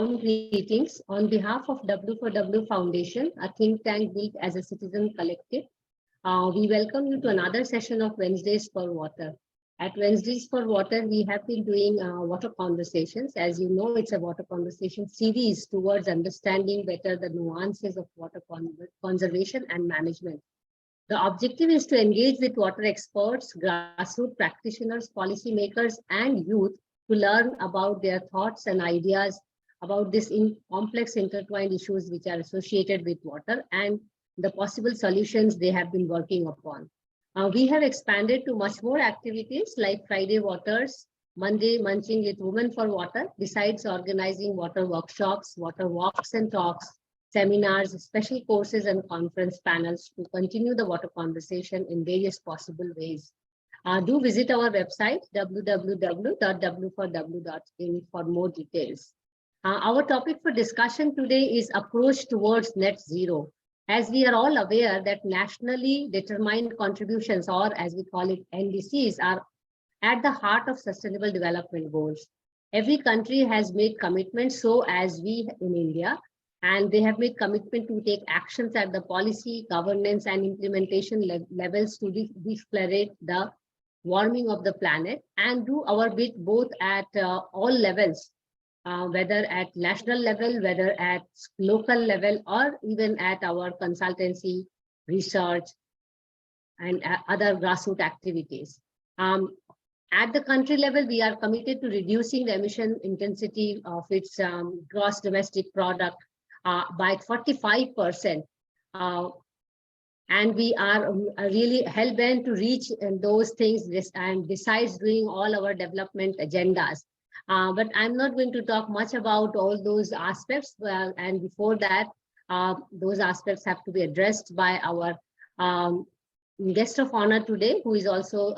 Warm greetings on behalf of W4W Foundation, a think tank built as a citizen collective. We welcome you to another session of Wednesdays for Water. At Wednesdays for Water, we have been doing water conversations. As you know, it's a water conversation series towards understanding better the nuances of water conservation and management. The objective is to engage with water experts, grassroots practitioners, policymakers, and youth to learn about their thoughts and ideas about these complex intertwined issues which are associated with water and the possible solutions they have been working upon. We have expanded to much more activities like Friday Waters, Monday Munching with Women for Water, besides organizing water workshops, water walks and talks, seminars, special courses, and conference panels to continue the water conversation in various possible ways. Do visit our website, www.w4w.in, for more details. Our topic for discussion today is approach towards net zero. As we are all aware that nationally determined contributions, or as we call it NDCs, are at the heart of sustainable development goals. Every country has made commitments, so as we in India, and they have made commitment to take actions at the policy, governance, and implementation levels to deflate the warming of the planet and do our bit both at all levels. Whether at national level, whether at local level, or even at our consultancy, research, and other grassroots activities. At the country level, we are committed to reducing the emission intensity of its gross domestic product by 45%. And we are really hell-bent to reach those things and besides doing all our development agendas. But I'm not going to talk much about all those aspects. And before that, those aspects have to be addressed by our guest of honor today, who is also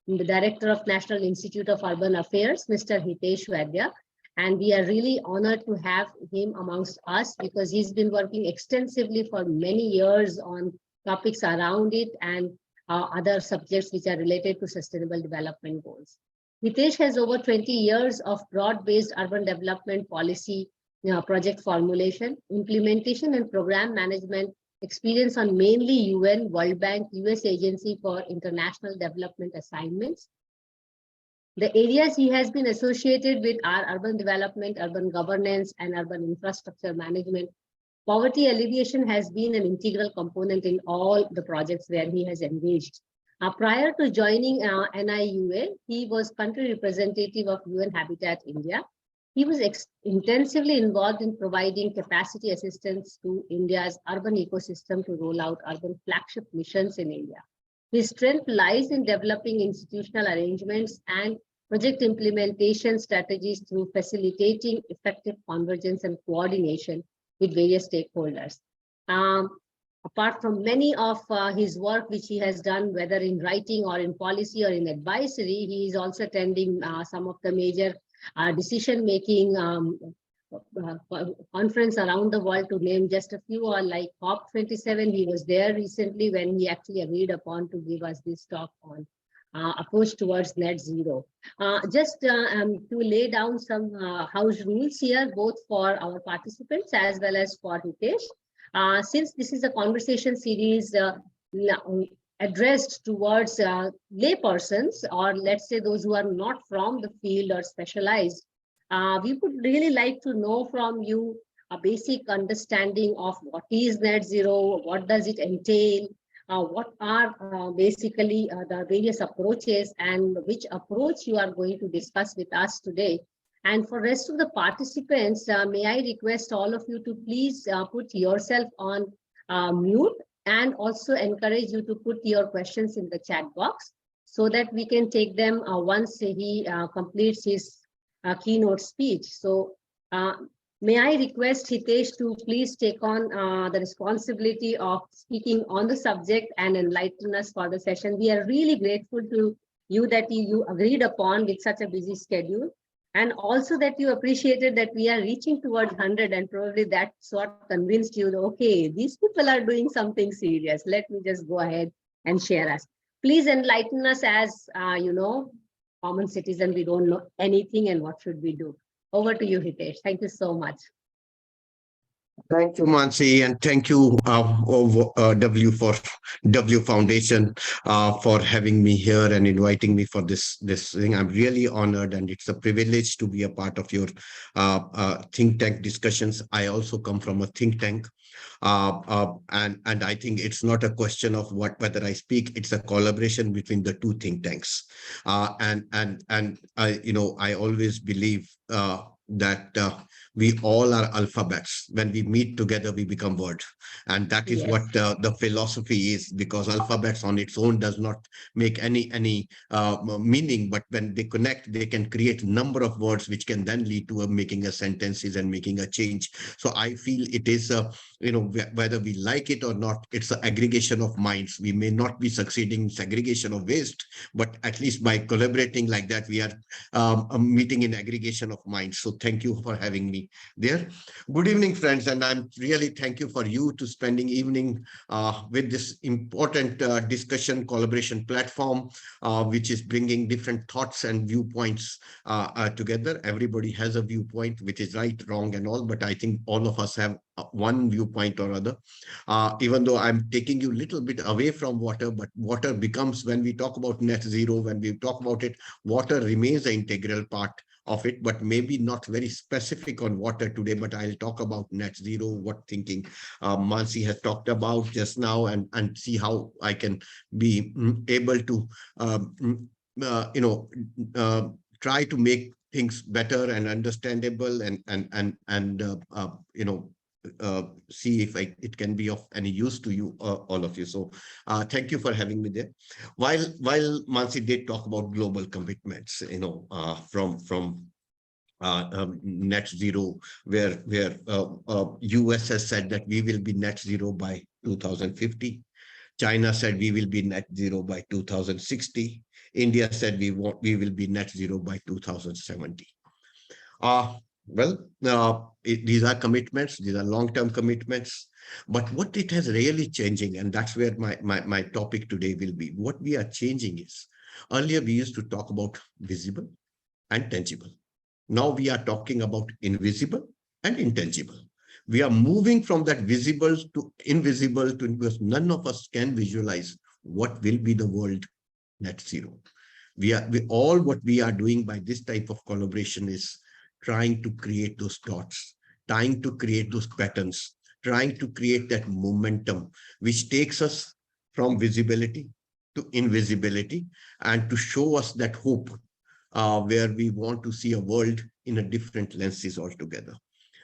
the Director of National Institute of Urban Affairs, Mr. Hitesh Vaidya. And we are really honored to have him amongst us because he's been working extensively for many years on topics around it and other subjects which are related to sustainable development goals. Hitesh has over 20 years of broad-based urban development policy project formulation, implementation, and program management experience on mainly UN, World Bank, US Agency for International Development assignments. The areas he has been associated with are urban development, urban governance, and urban infrastructure management. Poverty alleviation has been an integral component in all the projects where he has engaged. Prior to joining NIUA, he was country representative of UN Habitat India. He was intensively involved in providing capacity assistance to India's urban ecosystem to roll out urban flagship missions in India. His strength lies in developing institutional arrangements and project implementation strategies through facilitating effective convergence and coordination with various stakeholders. Apart from many of his work which he has done, whether in writing or in policy or in advisory, he is also attending some of the major decision-making conference around the world, to name just a few, or like COP27. He was there recently when he actually agreed upon to give us this talk on approach towards net zero. Just to lay down some house rules here, both for our participants as well as for Hitesh. Since this is a conversation series addressed towards laypersons, or let's say those who are not from the field or specialized, we would really like to know from you a basic understanding of what is net zero, what does it entail, what are basically the various approaches, and which approach you are going to discuss with us today. And for rest of the participants, may I request all of you to please put yourself on mute, and also encourage you to put your questions in the chat box so that we can take them once he completes his keynote speech. So may I request Hitesh to please take on the responsibility of speaking on the subject and enlighten us for the session. We are really grateful to you that you agreed upon with such a busy schedule. And also that you appreciated that we are reaching towards 100, and probably that's what convinced you that, okay, these people are doing something serious. Let me just go ahead and share us. Please enlighten us as, common citizen, we don't know anything, and what should we do? Over to you, Hitesh. Thank you so much. Thank you, Mansee, and thank you, W Foundation, for having me here and inviting me for this thing. I'm really honored, and it's a privilege to be a part of your think tank discussions. I also come from a think tank, and I think it's not a question of whether I speak. It's a collaboration between the two think tanks, and I I always believe that. We all are alphabets. When we meet together, we become words. And that is Yes. what the philosophy is, because alphabets on its own does not make any meaning. But when they connect, they can create a number of words, which can then lead to making a sentences and making a change. So I feel it is, whether we like it or not, it's an aggregation of minds. We may not be succeeding in segregation of waste, but at least by collaborating like that, we are a meeting in aggregation of minds. So thank you for having me there. Good evening, friends, and I'm really thank you for you to spending evening with this important discussion collaboration platform, which is bringing different thoughts and viewpoints together. Everybody has a viewpoint, which is right, wrong, and all, but I think all of us have one viewpoint or other. Even though I'm taking you a little bit away from water, but water becomes, when we talk about net zero, when we talk about it, water remains an integral part of it, but maybe not very specific on water today. But I'll talk about net zero, what thinking Mansee has talked about just now, and see how I can be able to, you know, try to make things better and understandable, see if it can be of any use to you, all of you. So thank you for having me there. While Mansee did talk about global commitments, from net zero, where US has said that we will be net zero by 2050. China said we will be net zero by 2060. India said we will be net zero by 2070. Uh, these are commitments, these are long-term commitments. But what it has really changing, and that's where my topic today will be. What we are changing is, earlier we used to talk about visible and tangible. Now we are talking about invisible and intangible. We are moving from that visible to invisible, because none of us can visualize what will be the world net zero. We all, what we are doing by this type of collaboration is trying to create those dots, trying to create those patterns, trying to create that momentum, which takes us from visibility to invisibility, and to show us that hope, where we want to see a world in a different lenses altogether.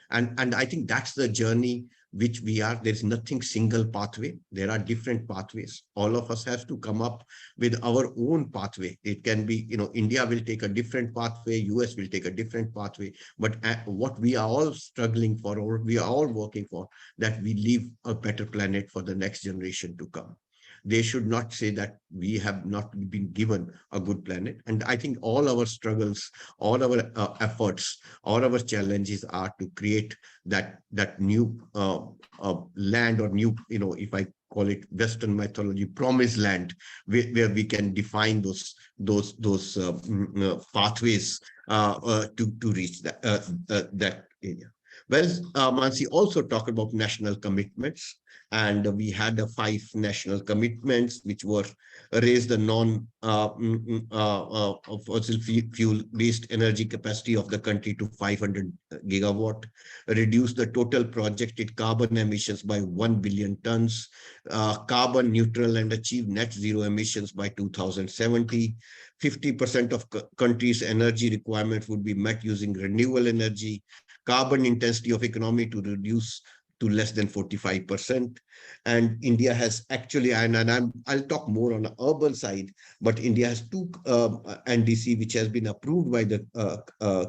And I think that's the journey which we are. There's nothing single pathway. There are different pathways. All of us have to come up with our own pathway. It can be, India will take a different pathway, US will take a different pathway. But what we are all struggling for, or we are all working for, that we leave a better planet for the next generation to come. They should not say that we have not been given a good planet. And I think all our struggles, all our efforts, all our challenges are to create that new land, or new, if I call it Western mythology, promised land, where we can define those pathways to reach that area. Well, Mansee also talked about national commitments, and we had 5 national commitments, which were: raise the fossil fuel-based energy capacity of the country to 500 gigawatt, reduce the total projected carbon emissions by 1 billion tons, carbon neutral and achieve net zero emissions by 2070. 50% of country's energy requirement would be met using renewable energy. Carbon intensity of economy to reduce to less than 45%. And India has actually, I'll talk more on the urban side, but India has 2 NDC, which has been approved by the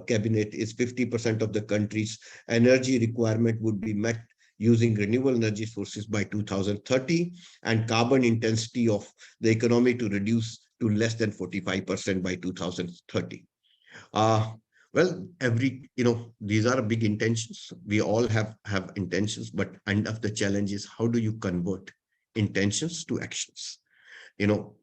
cabinet, is 50% of the country's energy requirement would be met using renewable energy sources by 2030, and carbon intensity of the economy to reduce to less than 45% by 2030. Uh, these are big intentions. We all have intentions, but end of the challenge is, how do you convert intentions to actions? you know,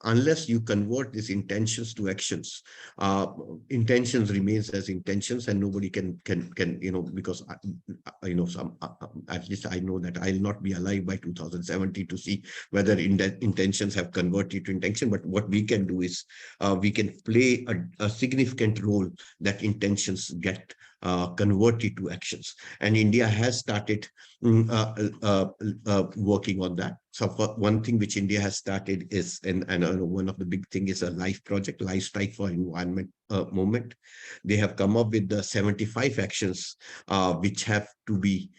unless you convert these intentions to actions, uh, intentions remains as intentions, and nobody can, you know, because some at least I know that I'll not be alive by 2070 to see whether intentions have converted to intention. But what we can do is we can play a significant role that intentions get converted to actions. And India has started working on that. So one thing which India has started is, and one of the big thing is a life project, life strike for environment movement. They have come up with the 75 actions which have to be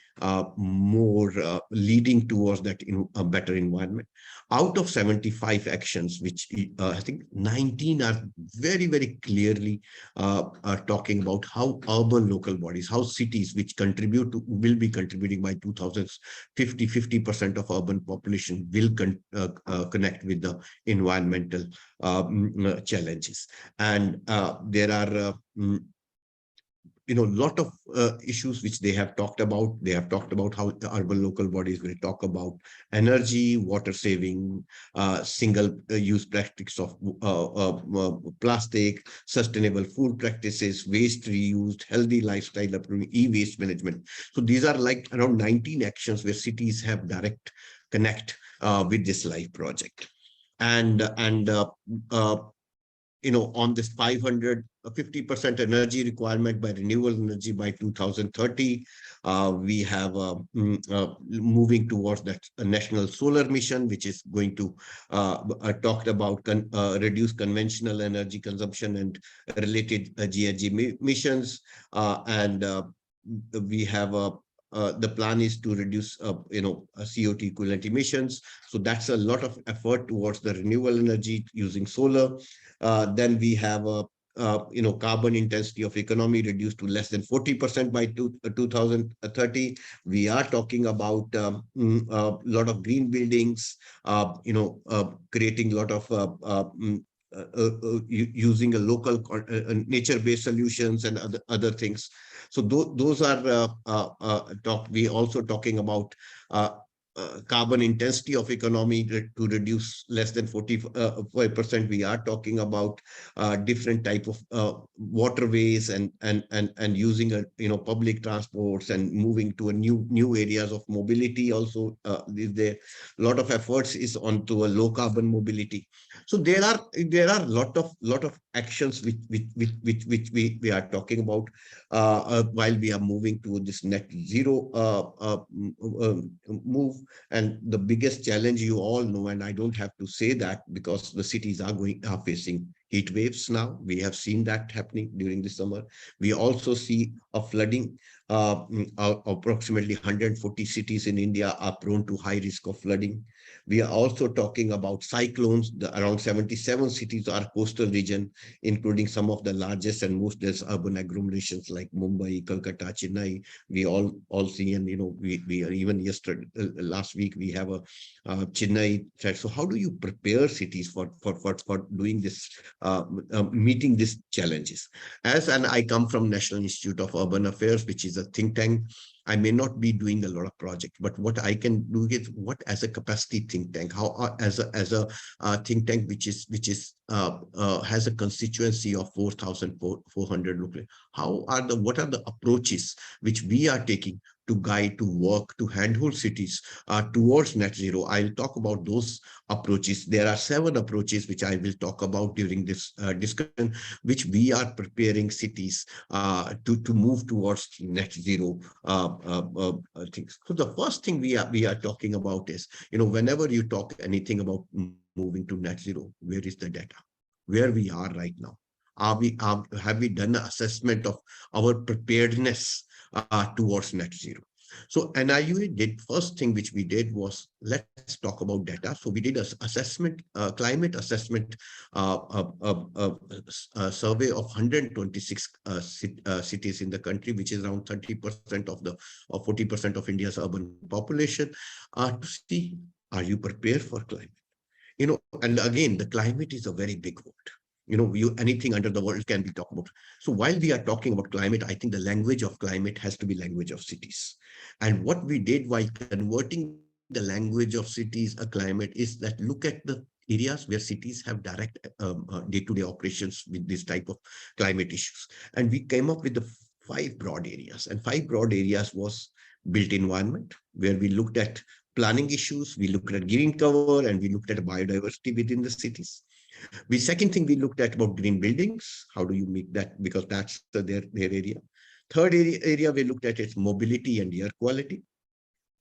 more leading towards that in a better environment. Out of 75 actions, which I think 19 are very, very clearly are talking about how urban local bodies, how cities which contribute to, will be contributing by 2050, 50% of urban population will connect with the environmental challenges. And there are lot of issues which they have talked about. They have talked about how the urban local bodies will talk about energy, water saving, single use practice of plastic, sustainable food practices, waste reused, healthy lifestyle, approving e-waste management. So these are like around 19 actions where cities have direct connect with this life project. And on this 50% energy requirement by renewable energy by 2030, we have moving towards that national solar mission, which is going to talked about reduce conventional energy consumption and related GHG emissions, and we have the plan is to reduce, CO2 equivalent emissions. So that's a lot of effort towards the renewable energy using solar. Then we have a carbon intensity of economy reduced to less than 40% by 2030. We are talking about a lot of green buildings, creating a lot of using a local nature-based solutions and other things. So those are we also talking about carbon intensity of economy to reduce less than 45%. We are talking about different type of waterways and using public transports and moving to a new areas of mobility. Also, there a lot of efforts is onto a low carbon mobility. So there are lot of actions which we are talking about while we are moving to this net zero move. And the biggest challenge, you all know, and I don't have to say that, because the cities are facing heat waves now. We have seen that happening during the summer. We also see a flooding. Approximately 140 cities in India are prone to high risk of flooding. We are also talking about cyclones. Around 77 cities are coastal region, including some of the largest and most dense urban agglomerations like Mumbai, Kolkata, Chennai. We all see, and we are even yesterday, last week, we have a Chennai threat. So how do you prepare cities for doing this, meeting these challenges? And I come from National Institute of Urban Affairs, which is a think tank. I may not be doing a lot of projects, but what I can do is, what as a capacity think tank, how as a think tank which is has a constituency of 4,400 local. What are the approaches which we are taking to guide, to work, to handhold cities towards net zero? I'll talk about those approaches. There are 7 approaches which I will talk about during this discussion, which we are preparing cities to move towards net zero things. So the first thing we are talking about is, whenever you talk anything about moving to net zero, where is the data? Where we are right now? Have we done an assessment of our preparedness towards net zero? So NIUA did, first thing which we did was, let's talk about data. So we did an assessment, climate assessment survey of 126 cities in the country, which is around 30% or 40% of India's urban population, to see, are you prepared for climate? And again, the climate is a very big word. Anything under the world can be talked about. So while we are talking about climate, I think the language of climate has to be language of cities. And what we did while converting this the language of cities, a climate, is that look at the areas where cities have direct day-to-day operations with this type of climate issues. And we came up with the five broad areas. And five broad areas was built environment, where we looked at planning issues, we looked at green cover, and we looked at biodiversity within the cities. The second thing we looked at about green buildings. How do you make that? Because that's their area. Third area we looked at is mobility and air quality.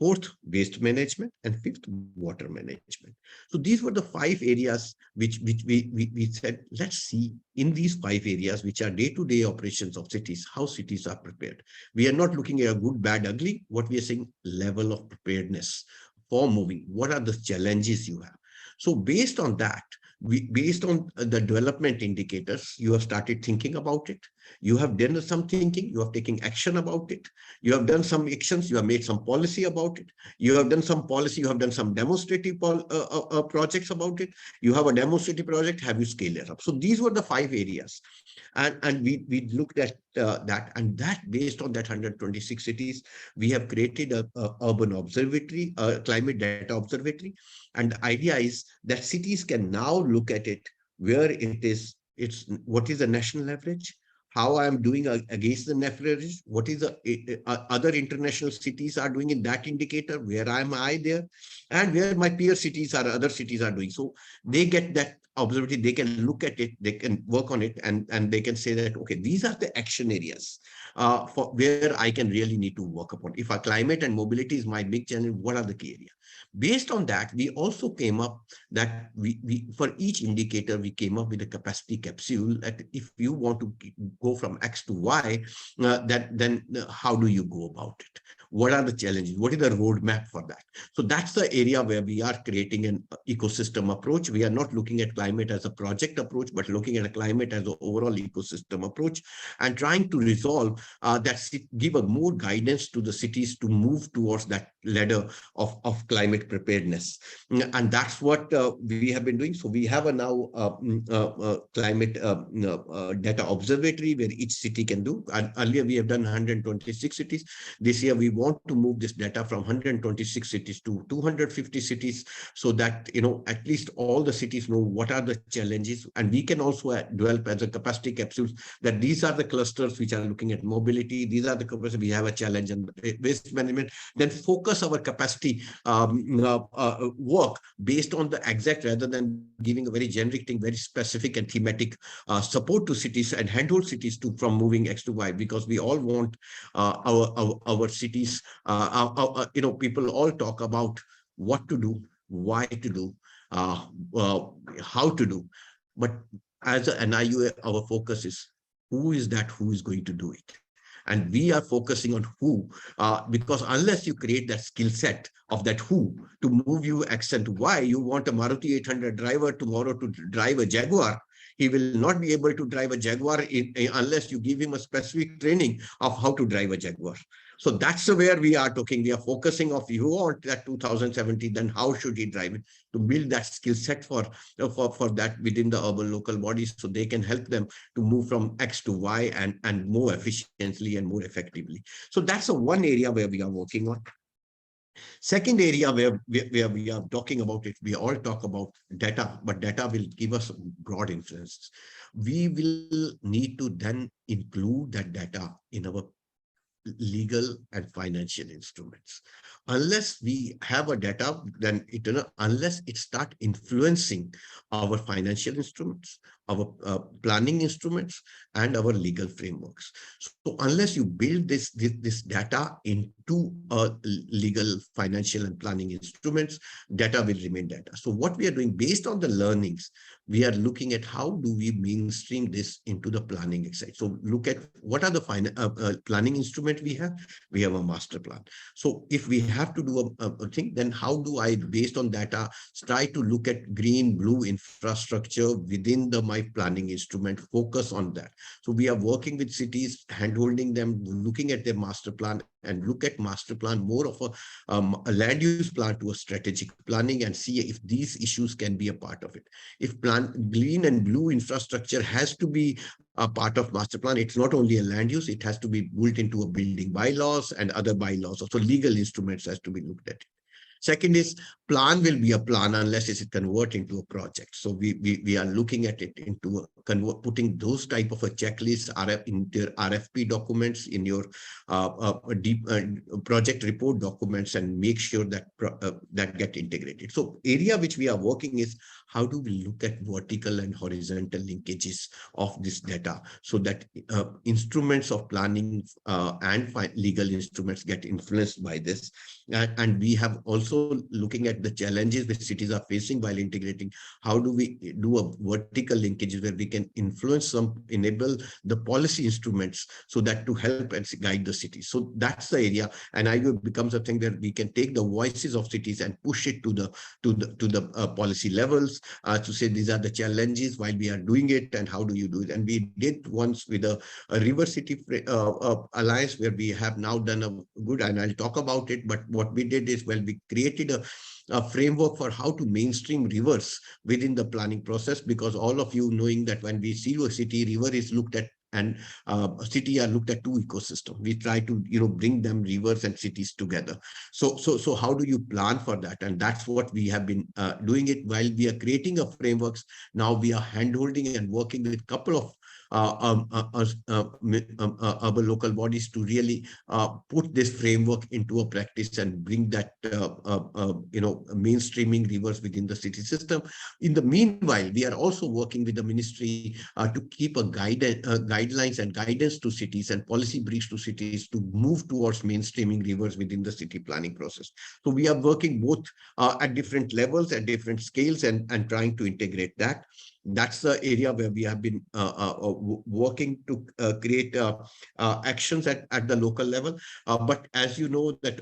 Fourth, waste management, and fifth, water management. So these were the five areas which we said, let's see in these five areas, which are day-to-day operations of cities, how cities are prepared. We are not looking at a good, bad, ugly. What we are saying, level of preparedness for moving. What are the challenges you have? So based on that, based on the development indicators, you have started thinking about it. You have done some thinking, you have taken action about it. You have done some actions, you have made some policy about it. You have done some policy, you have done some demonstrative projects about it. You have a demonstrative project, have you scaled it up? So these were the five areas. And we looked at that, and that based on that 126 cities, we have created a urban observatory, a climate data observatory. And the idea is that cities can now look at it where it's what is the national average, how I am doing against the average, what is the other international cities are doing in that indicator, where am I there, and where my peer cities or other cities are doing. So they get that observatory, they can look at it, they can work on it, and they can say that, okay, these are the action areas for where I can really need to work upon. If our climate and mobility is my big challenge, what are the key areas? Based on that, we also came up that we for each indicator, we came up with a capacity capsule that if you want to go from X to Y, then how do you go about it? What are the challenges? What is the roadmap for that? So that's the area where we are creating an ecosystem approach. We are not looking at climate as a project approach, but looking at a climate as an overall ecosystem approach, and trying to resolve that, give a more guidance to the cities to move towards that ladder of climate preparedness. And that's what we have been doing. So we have a now climate data observatory where each city can do. And earlier we have done 126 cities. This year we want to move this data from 126 cities to 250 cities, so that at least all the cities know what are the challenges. And we can also develop as a capacity capsules that these are the clusters which are looking at mobility, these are the capacity we have a challenge in waste management. Then focus our capacity work based on the exact, rather than giving a very generic thing, very specific and thematic support to cities and handhold cities to from moving X to Y, because we all want our cities. People all talk about what to do, why to do, how to do, but as an NIUA, our focus is who is going to do it. And we are focusing on who, because unless you create that skill set of that who to move you X and Y, you want a Maruti 800 driver tomorrow to drive a Jaguar. He will not be able to drive a Jaguar unless you give him a specific training of how to drive a Jaguar. So that's where we are talking. We are focusing of you want that 2070, then how should he drive it, to build that skill set for that within the urban local bodies, so they can help them to move from X to Y and more efficiently and more effectively. So that's a one area where we are working on. Second area where we are talking about it, we all talk about data, but data will give us broad influences. We will need to then include that data in our legal and financial instruments. Unless we have a data, then unless it start influencing our financial instruments, our planning instruments, and our legal frameworks. So unless you build this data into legal, financial, and planning instruments, data will remain data. So what we are doing based on the learnings, we are looking at how do we mainstream this into the planning exercise. So look at what are the planning instruments we have. We have a master plan. So if we have to do a thing, then how do I, based on data, try to look at green, blue infrastructure within my planning instrument, focus on that. So we are working with cities, handholding them, looking at their master plan, and look at master plan more of a land use plan to a strategic planning, and see if these issues can be a part of it. If green and blue infrastructure has to be a part of master plan, it's not only a land use, it has to be built into a building bylaws and other bylaws. Also legal instruments has to be looked at. Second is plan will be a plan unless it's convert into a project. So we are looking at it into putting those type of a checklist in their RFP documents, in your deep project report documents, and make sure that that get integrated. So area which we are working is how do we look at vertical and horizontal linkages of this data, so that instruments of planning and legal instruments get influenced by this. And we have also looking at the challenges which cities are facing while integrating. How do we do a vertical linkages where we can influence some, enable the policy instruments, so that to help and guide the cities. So that's the area, and IU becomes a thing where we can take the voices of cities and push it to the policy levels, to say these are the challenges while we are doing it, and how do you do it. And we did once with a river city alliance, where we have now done a good, and I'll talk about it. But what we did is, well, we created a framework for how to mainstream rivers within the planning process, because all of you knowing that when we see a city, river is looked at, and a city are looked at two ecosystem. We try to bring them, rivers and cities, together. So how do you plan for that? And that's what we have been doing it while we are creating a frameworks. Now we are handholding and working with a couple of urban local bodies to really put this framework into a practice and bring that mainstreaming rivers within the city system. In the meanwhile, we are also working with the ministry to keep a guidelines and guidance to cities and policy briefs to cities to move towards mainstreaming rivers within the city planning process. So we are working both at different levels, at different scales, and trying to integrate that. That's the area where we have been working to create actions at the local level. But as you know, that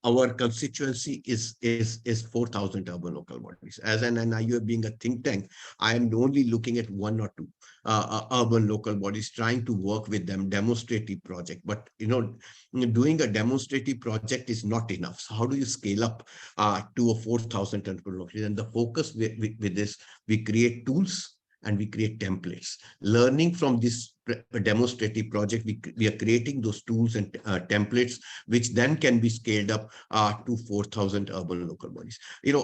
our constituency is 4,000 urban local bodies. As an NIUA being a think tank, I am only looking at one or two urban local bodies, trying to work with them, demonstrative project. But doing a demonstrative project is not enough. So how do you scale up to a 4,000 urban location? And the focus with this, we create tools and we create templates. Learning from this demonstrative project, we are creating those tools and templates, which then can be scaled up to 4,000 urban local bodies.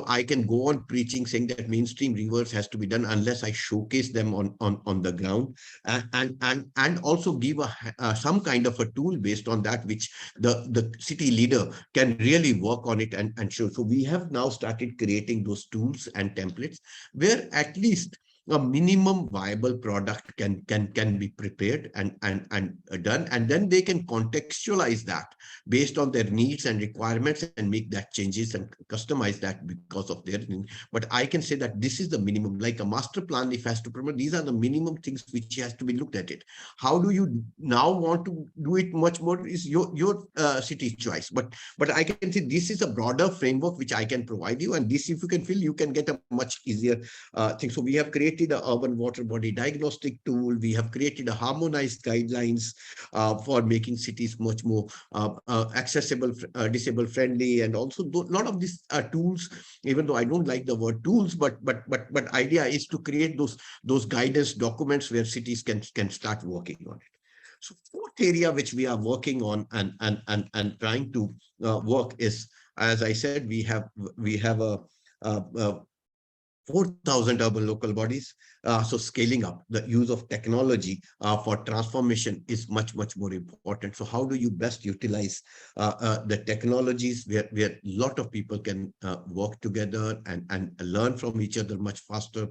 I can go on preaching saying that mainstream rivers has to be done unless I showcase them on the ground, and also give some kind of a tool based on that, which the city leader can really work on it and show. So we have now started creating those tools and templates where at least a minimum viable product can be prepared and done, and then they can contextualize that based on their needs and requirements and make that changes and customize that because of their need. But I can say that this is the minimum, like a master plan, if has to promote, these are the minimum things which has to be looked at it. How do you now want to do it much more is your city choice, but I can say this is a broader framework which I can provide you, and this, if you can fill, you can get a much easier thing. So we have created an urban water body diagnostic tool. We have created a harmonized guidelines for making cities much more accessible, disabled friendly, and also a lot of these tools. Even though I don't like the word tools, but idea is to create those guidance documents where cities can start working on it. So fourth area which we are working on and trying to work is, as I said, we have a 4,000 urban local bodies. So scaling up the use of technology for transformation is much more important. So how do you best utilize the technologies where a lot of people can work together and learn from each other much faster?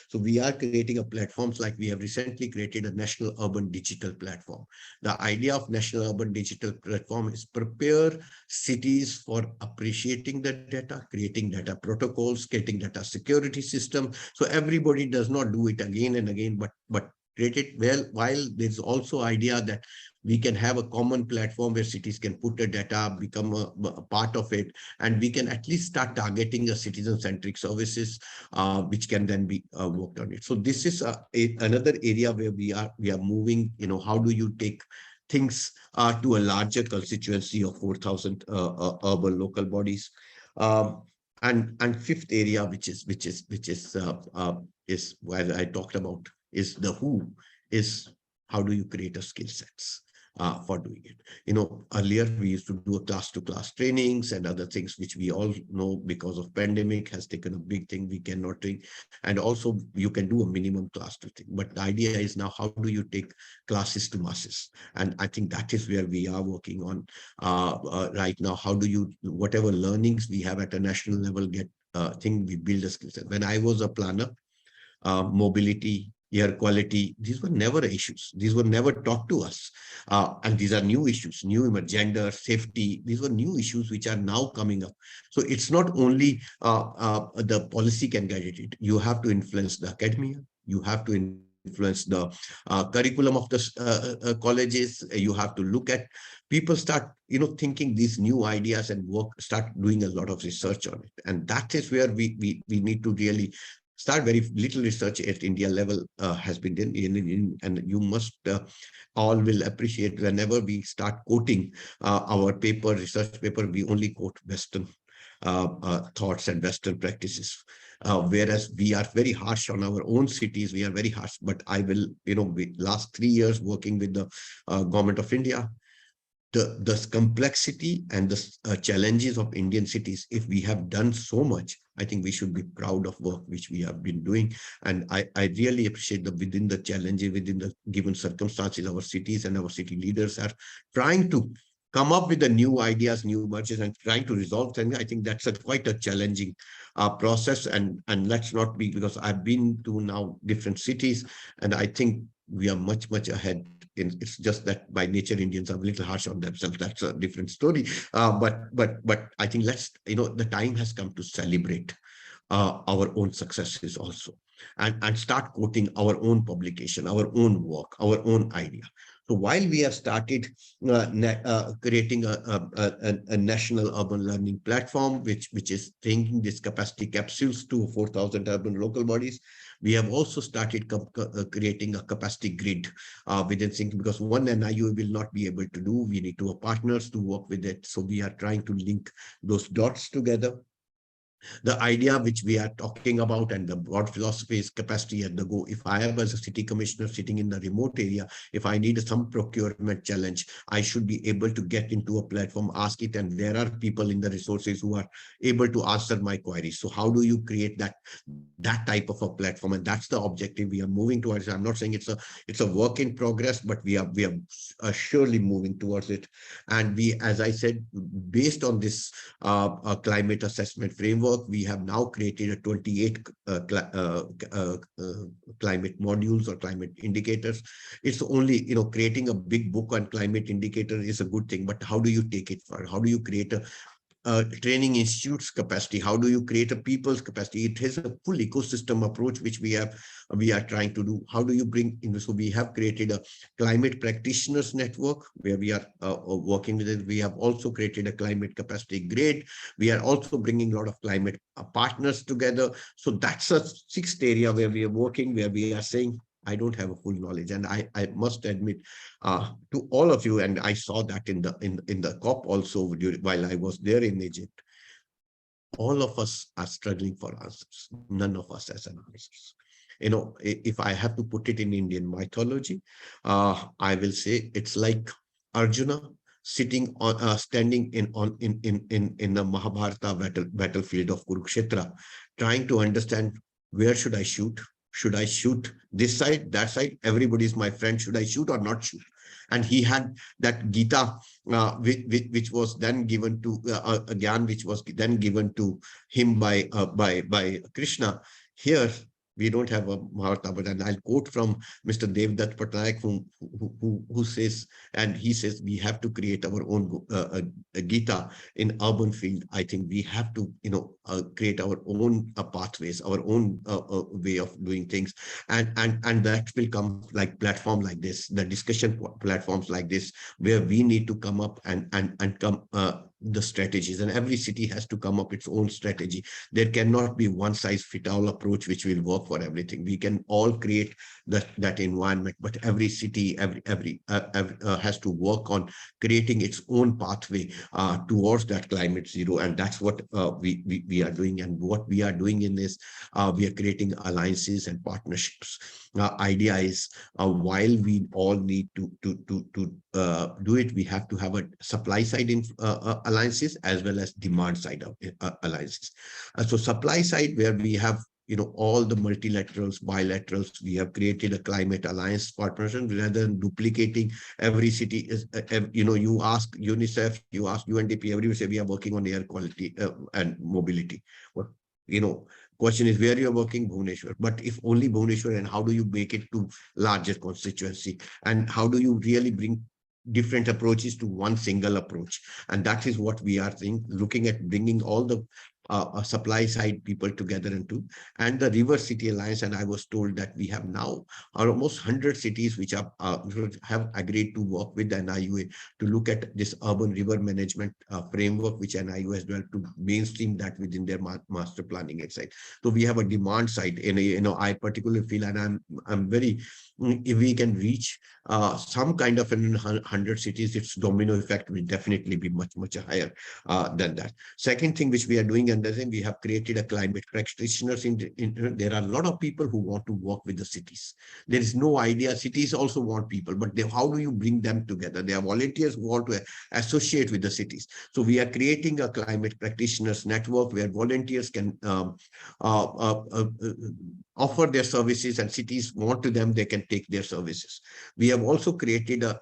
So we are creating a platforms, like we have recently created a national urban digital platform. The idea of national urban digital platform is prepare cities for appreciating the data, creating data protocols, creating data security system, so everybody does not do it again and again, but create it well. While there's also idea that we can have a common platform where cities can put the data, become a part of it, and we can at least start targeting a citizen-centric services, which can then be worked on it. So this is another area where we are moving. How do you take things to a larger constituency of 4,000 urban local bodies? And fifth area, is where I talked about, is the who, is how do you create a skill sets? for doing it. Earlier we used to do a class-to-class trainings and other things, which we all know because of pandemic has taken a big thing. We cannot take, and also you can do a minimum class to thing. But the idea is now, how do you take classes to masses? And I think that is where we are working on right now. How do you, whatever learnings we have at a national level, get thing we build a skill set. When I was a planner, mobility, air quality, these were never issues. These were never taught to us. And these are new issues, gender, safety. These were new issues which are now coming up. So it's not only the policy can guide it. You have to influence the academia. You have to influence the curriculum of the colleges. You have to look at people start, thinking these new ideas and start doing a lot of research on it. And that is where we need to really start. Very little research at India level has been done, and you must all will appreciate whenever we start quoting our research paper, we only quote Western thoughts and Western practices. Whereas we are very harsh on our own cities, we are very harsh. But I will, last 3 years working with the government of India, the complexity and the challenges of Indian cities, if we have done so much, I think we should be proud of work which we have been doing. And I really appreciate that within the challenges, within the given circumstances, our cities and our city leaders are trying to come up with the new ideas, new mergers, and trying to resolve things. I think that's quite a challenging process. And let's not be, because I've been to now different cities, and I think we are much, much ahead. It's just that by nature Indians are a little harsh on themselves. That's a different story. But I think the time has come to celebrate our own successes also, and start quoting our own publication, our own work, our own idea. So while we have started creating a national urban learning platform, which is thinking these capacity capsules to 4,000 urban local bodies, we have also started creating a capacity grid within thinking, because one NIUA will not be able to do. We need to have partners to work with it. So we are trying to link those dots together. The idea which we are talking about and the broad philosophy is capacity at the go. If I am as a city commissioner sitting in the remote area, if I need some procurement challenge, I should be able to get into a platform, ask it, and there are people in the resources who are able to answer my queries. So how do you create that type of a platform? And that's the objective we are moving towards. I'm not saying it's a work in progress, but we are surely moving towards it. And we, as I said, based on this climate assessment framework, we have now created a 28 climate modules or climate indicators. It's only, creating a big book on climate indicator is a good thing, but how do you take it far? How do you create a training institutes capacity? How do you create a people's capacity? It has a full ecosystem approach, which we are trying to do. How do you bring in? So we have created a climate practitioners network where we are working with it. We have also created a climate capacity grid. We are also bringing a lot of climate partners together. So that's a sixth area where we are working, where we are saying, I don't have a full knowledge. And I must admit to all of you, and I saw that in the COP also while I was there in Egypt, all of us are struggling for answers. None of us has an answers. If I have to put it in Indian mythology, I will say it's like Arjuna standing in the Mahabharata battlefield of Kurukshetra, trying to understand, where should I shoot? Should I shoot this side, that side? Everybody is my friend. Should I shoot or not shoot? And he had that Gita, which was then given to Gyan, which was then given to him by Krishna. Here we don't have a Mahabharata, but and I'll quote from Mr. Devdutt Patnaik, who says, and he says, we have to create our own Gita in urban field. I think we have to, create our own pathways, our own way of doing things, and that will come like platform like this, the discussion platforms like this, where we need to come up and come the strategies, and every city has to come up its own strategy. There cannot be one size fit all approach which will work for everything. We can all create that environment, but every city, every has to work on creating its own pathway towards that climate zero. And that's what we are doing. And what we are doing in this, we are creating alliances and partnerships. Idea is, while we all need to do it, we have to have a supply side alliances as well as demand side of alliances. So supply side, where we have all the multilaterals, bilaterals, we have created a climate alliance partnership rather than duplicating every city. You ask UNICEF, you ask UNDP, everybody say we are working on air quality and mobility. But you know, question is where you're working, Bhubaneswar. But if only Bhubaneswar, and how do you make it to larger constituency? And how do you really bring different approaches to one single approach? And that is what we are saying, looking at bringing all the supply side people together into, and the River City Alliance. And I was told that we have now almost 100 cities which have agreed to work with the NIUA to look at this urban river management framework, which NIUA has developed, to mainstream that within their master planning exercise. So we have a demand side. I particularly feel, and I'm very, if we can reach some kind of 100 cities, its domino effect will definitely be much, much higher than that. Second thing which we are doing, and then we have created a climate practitioners. There are a lot of people who want to work with the cities. There is no idea. Cities also want people, but how do you bring them together? There are volunteers who want to associate with the cities. So we are creating a climate practitioners network where volunteers can uh, uh, uh, uh, offer their services, and cities want to them, they can take their services. We have also created a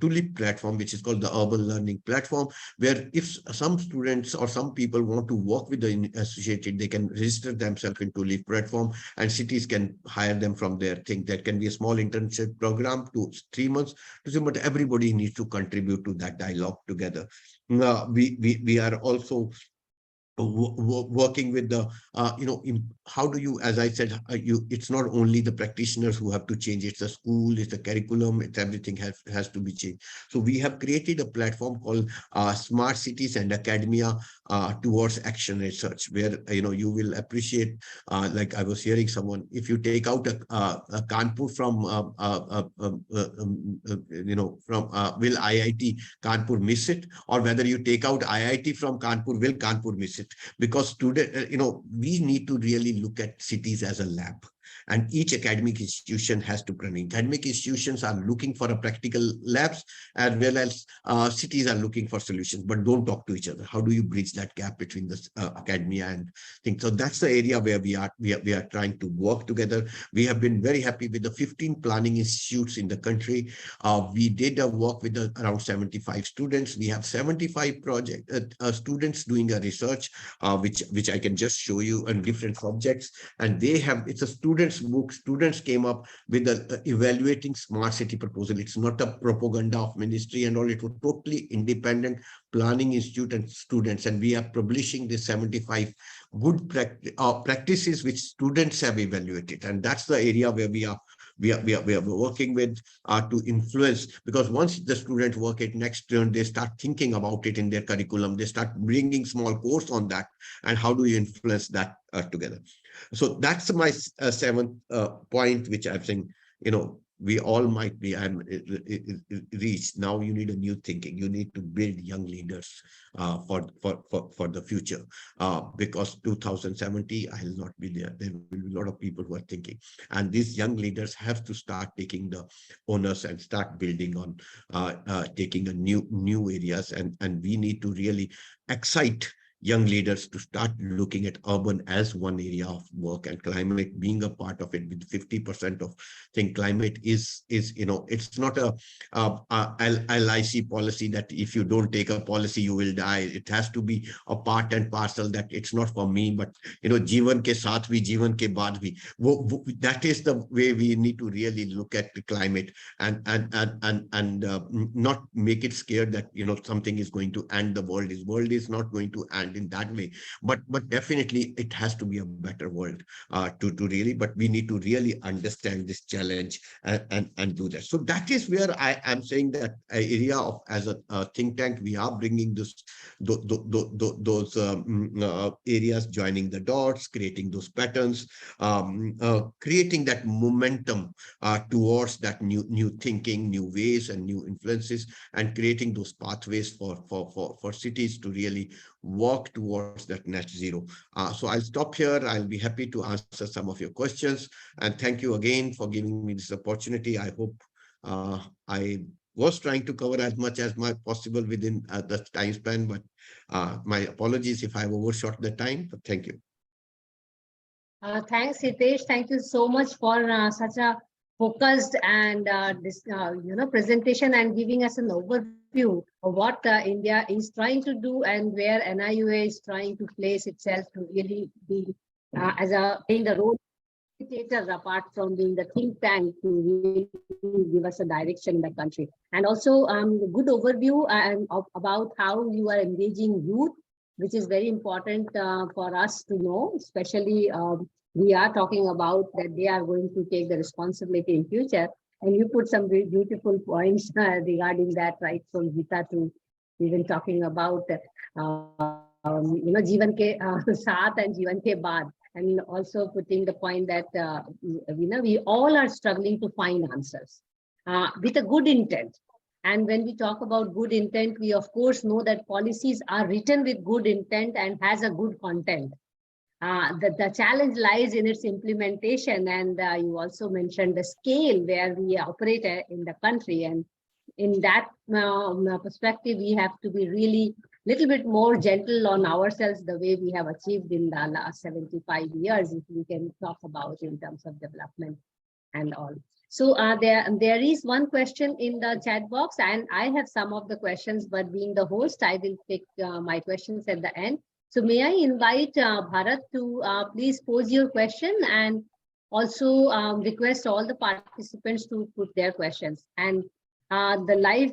TULIP platform, which is called the Urban Learning Platform, where if some students or some people want to work with the associated, they can register themselves into TULIP platform, and cities can hire them from their thing. That can be a small internship program to 3 months, but everybody needs to contribute to that dialogue together. We are also working with the how do you, as I said, it's not only the practitioners who have to change, it's the school, it's the curriculum, it's everything has to be changed. So we have created a platform called Smart Cities and Academia towards Action Research, where you will appreciate, like I was hearing someone, if you take out a Kanpur from will IIT Kanpur miss it, or whether you take out IIT from Kanpur, will Kanpur miss it? Because we need to really look at cities as a lab, and each academic institution has to run. Academic institutions are looking for a practical labs, as well as cities are looking for solutions, but don't talk to each other. How do you bridge that gap between the academia and things? So that's the area where we are trying to work together. We have been very happy with the 15 planning institutes in the country. We did a work with around 75 students. We have 75 students doing a research, which I can just show you on different subjects. And it's a student's book. Students came up with a evaluating smart city proposal. It's not a propaganda of ministry and all. It was totally independent planning institute and students. And we are publishing the 75 good practices which students have evaluated. And that's the area where we are working with to influence, because once the students work it, next turn they start thinking about it in their curriculum, they start bringing small course on that, and how do you influence that together. So that's my seventh point, which I'm saying, we all might be reached. Now you need a new thinking. You need to build young leaders for the future, because 2070 I will not be there. There will be a lot of people who are thinking, and these young leaders have to start taking the onus and start building on taking a new areas, and we need to really excite young leaders to start looking at urban as one area of work, and climate being a part of it. With 50% of thing, climate is it's not a LIC policy that if you don't take a policy you will die. It has to be a part and parcel, that it's not for me, but जीवन के साथ भी जीवन के बाद भी that is the way we need to really look at the climate, and not make it scared that something is going to end. The world is not going to end in that way, but definitely it has to be a better world to really, but we need to really understand this challenge and do that. So that is where I am saying that area of, as a think tank, we are bringing those areas, joining the dots, creating those patterns, creating that momentum towards that new thinking, new ways and new influences, and creating those pathways for cities to really walk towards that net zero. So I'll stop here. I'll be happy to answer some of your questions. And thank you again for giving me this opportunity. I hope I was trying to cover as much as my possible within the time span, but my apologies if I've overshot the time, but thank you. Thanks, Hitesh. Thank you so much for such a focused and presentation and giving us an overview of what India is trying to do and where NIUA is trying to place itself to really be as a playing the role facilitators apart from being the think tank to really give us a direction in the country. And also good overview about how you are engaging youth, which is very important for us to know, especially we are talking about that they are going to take the responsibility in future. And you put some very beautiful points regarding that, right from Gita to even talking about, Jeevan ke saath and Jeevan ke baad. And also putting the point that we all are struggling to find answers with a good intent. And when we talk about good intent, we of course know that policies are written with good intent and has a good content. The challenge lies in its implementation, and you also mentioned the scale where we operate in the country. And in that perspective, we have to be really little bit more gentle on ourselves the way we have achieved in the last 75 years, if we can talk about in terms of development and all. So there is one question in the chat box, and I have some of the questions, but being the host, I will pick my questions at the end. So may I invite Bharat to please pose your question, and also request all the participants to put their questions. And the live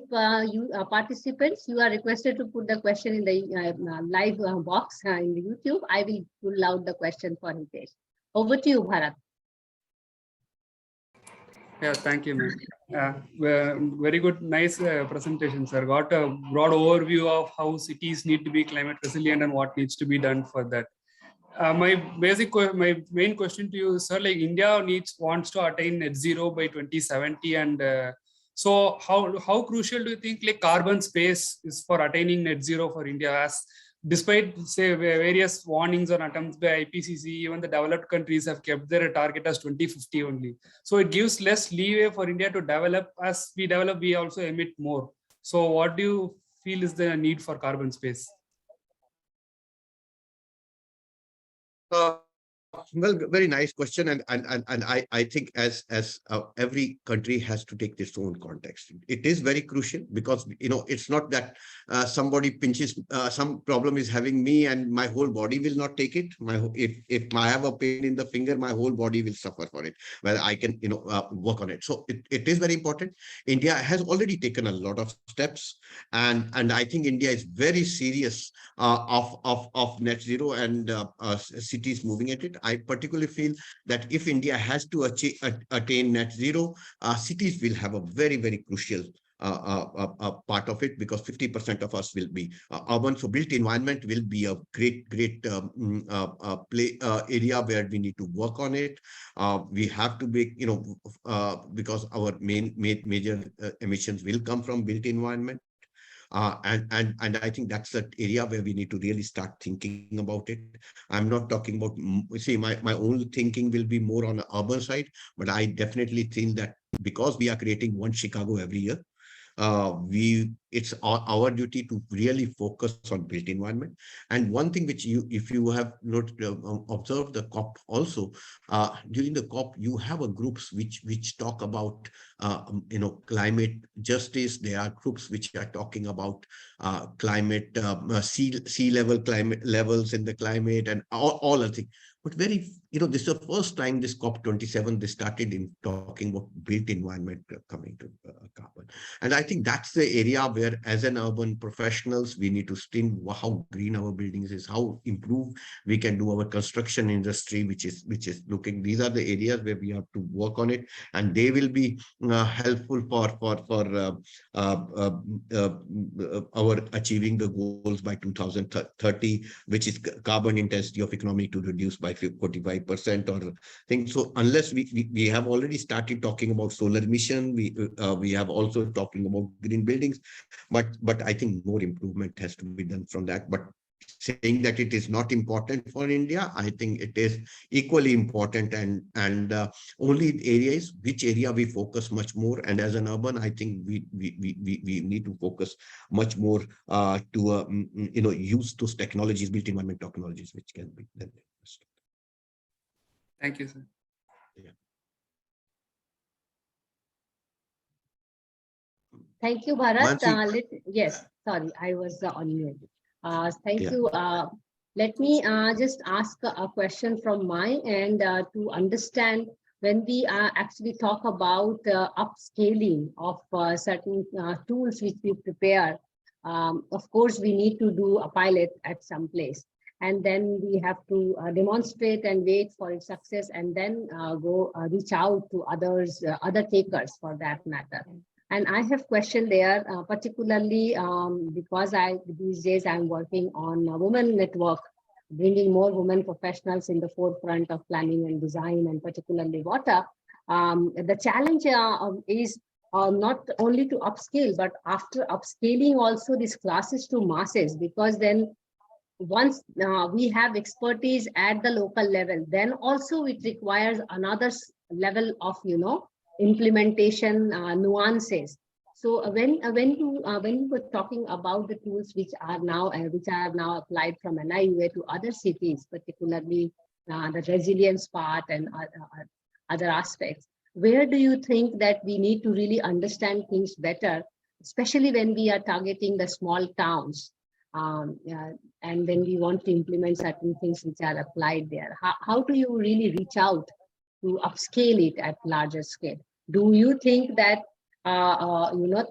participants, you are requested to put the question in the live box in the YouTube. I will pull out the question for Hitesh. Over to you, Bharat. Yeah, thank you, ma'am. Very good, nice presentation, sir. Got a broad overview of how cities need to be climate resilient and what needs to be done for that. My main question to you, sir, like India wants to attain net zero by 2070, and so how crucial do you think like carbon space is for attaining net zero for India? As despite say various warnings or attempts by IPCC, even the developed countries have kept their target as 2050 only. So it gives less leeway for India to develop. As we develop, we also emit more. So what do you feel is the need for carbon space? Well, very nice question, and I think as every country has to take its own context. It is very crucial because it's not that somebody pinches some problem is having me and my whole body will not take it. If I have a pain in the finger, my whole body will suffer for it. Well, I can work on it. So it is very important. India has already taken a lot of steps, and I think India is very serious of net zero and cities moving at it. I particularly feel that if India has to attain net zero, cities will have a very, very crucial part of it, because 50% of us will be urban. So built environment will be a great area where we need to work on it. We have to be, because our major emissions will come from built environment. And I think that's the area where we need to really start thinking about it. I'm not talking about, see, my own thinking will be more on the urban side, but I definitely think that because we are creating one Chicago every year, it's our duty to really focus on built environment. And one thing which if you have not observed the COP also, during the COP you have a groups which talk about climate justice. There are groups which are talking about climate sea level climate levels in the climate and all other things. But this is the first time this COP27 they started in talking about built environment coming to carbon. And I think that's the area where, as an urban professionals, we need to think how green our buildings is, how improve we can do our construction industry, which is looking. These are the areas where we have to work on it, and they will be helpful for our achieving the goals by 2030, which is carbon intensity of economy to reduce by 45% or things. So unless we have already started talking about solar emission, we have also talking about green buildings, but I think more improvement has to be done from that. But saying that it is not important for India. I think it is equally important, and only areas which area we focus much more. And as an urban, I think we need to focus much more to use those technologies, built environment technologies, which can be then. Thank you, sir. Yeah. Thank you, Bharat. Mansee, Yes, sorry, I was on mute. Thank yeah. you. Let me just ask a question from my end to understand when we actually talk about upscaling of certain tools which we prepare. Of course, we need to do a pilot at some place, and then we have to demonstrate and wait for its success, and then go reach out to others, other takers for that matter. And I have question there, particularly because these days I'm working on a women network, bringing more women professionals in the forefront of planning and design, and particularly water. The challenge is not only to upscale, but after upscaling also these classes to masses, because then once we have expertise at the local level, then also it requires another level of implementation nuances. So when you were talking about the tools which are now applied from NIUA to other cities, particularly the resilience part and other aspects, where do you think that we need to really understand things better, especially when we are targeting the small towns? And when we want to implement certain things which are applied there, how do you really reach out to upscale it at larger scale? Do you think that